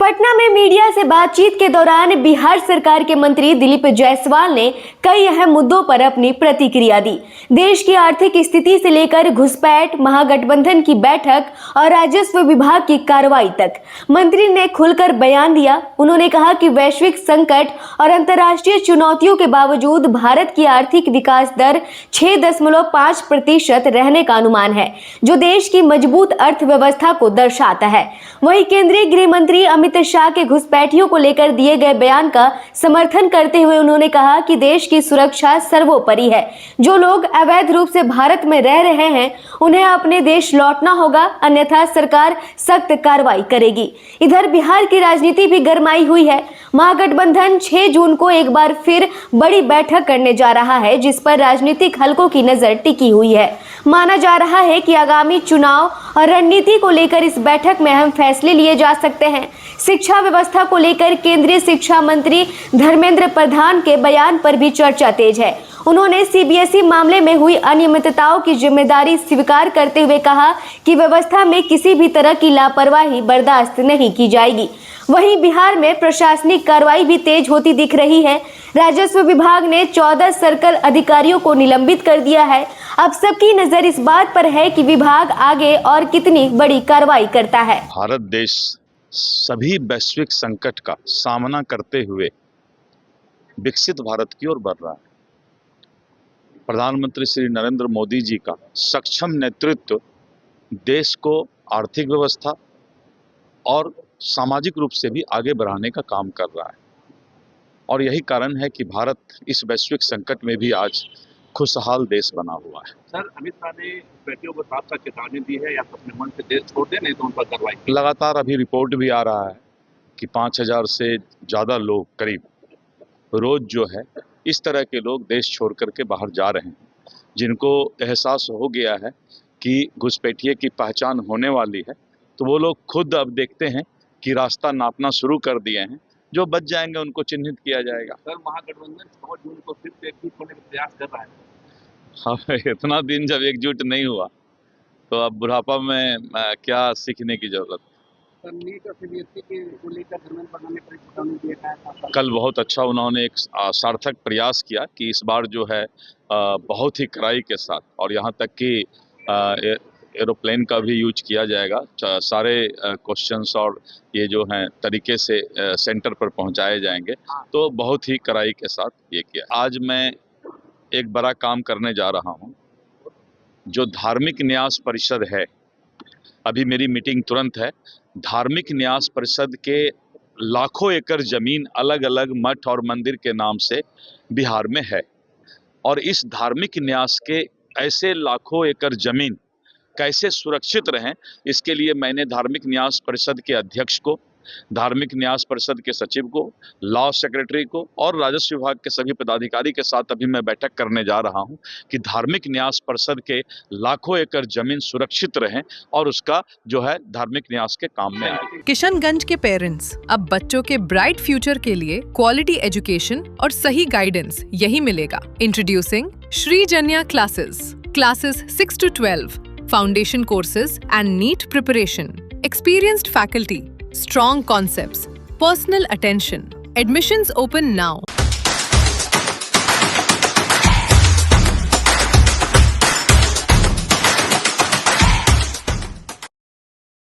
पटना में मीडिया से बातचीत के दौरान बिहार सरकार के मंत्री दिलीप जायसवाल ने कई अहम मुद्दों पर अपनी प्रतिक्रिया दी। देश की आर्थिक स्थिति से लेकर घुसपैठ, महागठबंधन की बैठक और राजस्व विभाग की कार्रवाई तक मंत्री ने खुलकर बयान दिया। उन्होंने कहा कि वैश्विक संकट और अंतर्राष्ट्रीय चुनौतियों के बावजूद भारत की आर्थिक विकास दर 6.5% रहने का अनुमान है, जो देश की मजबूत अर्थव्यवस्था को दर्शाता है। वहीं केंद्रीय गृह मंत्री अमित शाह के घुसपैठियों को लेकर दिए गए बयान का समर्थन करते हुए उन्होंने कहा कि देश की सुरक्षा सर्वोपरि है। जो लोग अवैध रूप से भारत में रह रहे हैं उन्हें अपने देश लौटना होगा, अन्यथा सरकार सख्त कार्रवाई करेगी। इधर बिहार की राजनीति भी गरमाई हुई है। महागठबंधन 6 जून को एक बार फिर बड़ी बैठक करने जा रहा है, जिस पर राजनीतिक हलकों की नजर टिकी हुई है। माना जा रहा है कि आगामी चुनाव और रणनीति को लेकर इस बैठक में अहम फैसले लिए जा सकते हैं। शिक्षा व्यवस्था को लेकर केंद्रीय शिक्षा मंत्री धर्मेंद्र प्रधान के बयान पर भी चर्चा तेज है। उन्होंने सीबीएसई मामले में हुई अनियमितताओं की जिम्मेदारी स्वीकार करते हुए कहा कि व्यवस्था में किसी भी तरह की लापरवाही बर्दाश्त नहीं की जाएगी। वहीं बिहार में प्रशासनिक कार्रवाई भी तेज होती दिख रही है। राजस्व विभाग ने 14 सर्कल अधिकारियों को निलंबित कर दिया है। अब सबकी नजर इस बात पर है कि विभाग आगे और कितनी बड़ी कार्रवाई करता है। भारत देश सभी वैश्विक संकट का सामना करते हुए विकसित भारत की ओर बढ़ रहा है। प्रधानमंत्री श्री नरेंद्र मोदी जी का सक्षम नेतृत्व देश को आर्थिक व्यवस्था और सामाजिक रूप से भी आगे बढ़ाने का काम कर रहा है, और यही कारण है कि भारत इस वैश्विक संकट में भी आज खुशहाल देश बना हुआ है। सर, अमित शाह ने बेटियों को साफ साफ चेतावनी दी है या तो अपने मन से देश छोड़ दे, नहीं तो उन पर कार्रवाई। लगातार अभी रिपोर्ट भी आ रहा है कि 5000 से ज़्यादा लोग करीब रोज जो है इस तरह के लोग देश छोड़ करके बाहर जा रहे हैं, जिनको एहसास हो गया है कि घुसपैठिए की पहचान होने वाली है। तो वो लोग खुद अब देखते हैं कि रास्ता नापना शुरू कर दिए हैं। जो बच जाएंगे उनको चिन्हित किया जाएगा। सर, महागठबंधन 6 जून को फिर से एकजुट होने का प्रयास कर रहा है। हाँ, इतना दिन जब एकजुट नहीं हुआ तो अब बुढ़ापा में क्या सीखने की जरूरत। सर, नीट और सीबीएसई के को लेकर धर्मेंद्र प्रधान ने कड़ी चेतावनी दी है। कल बहुत अच्छा उन्होंने एक सार्थक प्रयास किया कि इस बार जो है बहुत ही कड़ाई के साथ, और यहाँ तक कि एरोप्लेन का भी यूज किया जाएगा। सारे क्वेश्चंस और ये जो हैं तरीके से सेंटर पर पहुंचाए जाएंगे। तो बहुत ही कड़ाई के साथ ये किया। आज मैं एक बड़ा काम करने जा रहा हूं। जो धार्मिक न्यास परिषद है, अभी मेरी मीटिंग तुरंत है। धार्मिक न्यास परिषद के लाखों एकड़ जमीन अलग अलग मठ और मंदिर के नाम से बिहार में है, और इस धार्मिक न्यास के ऐसे लाखों एकड़ जमीन कैसे सुरक्षित रहें, इसके लिए मैंने धार्मिक न्यास परिषद के अध्यक्ष को, धार्मिक न्यास परिषद के सचिव को, लॉ सेक्रेटरी को और राजस्व विभाग के सभी पदाधिकारी के साथ अभी मैं बैठक करने जा रहा हूं कि धार्मिक न्यास परिषद के लाखों एकड़ जमीन सुरक्षित रहें और उसका जो है धार्मिक न्यास के काम में आए। किशनगंज के पेरेंट्स अब बच्चों के ब्राइट फ्यूचर के लिए क्वालिटी एजुकेशन और सही गाइडेंस यही मिलेगा। Introducing Shri Janya Classes 6 to 12, foundation courses and NEET preparation, experienced faculty, strong concepts, personal attention. Admissions open now.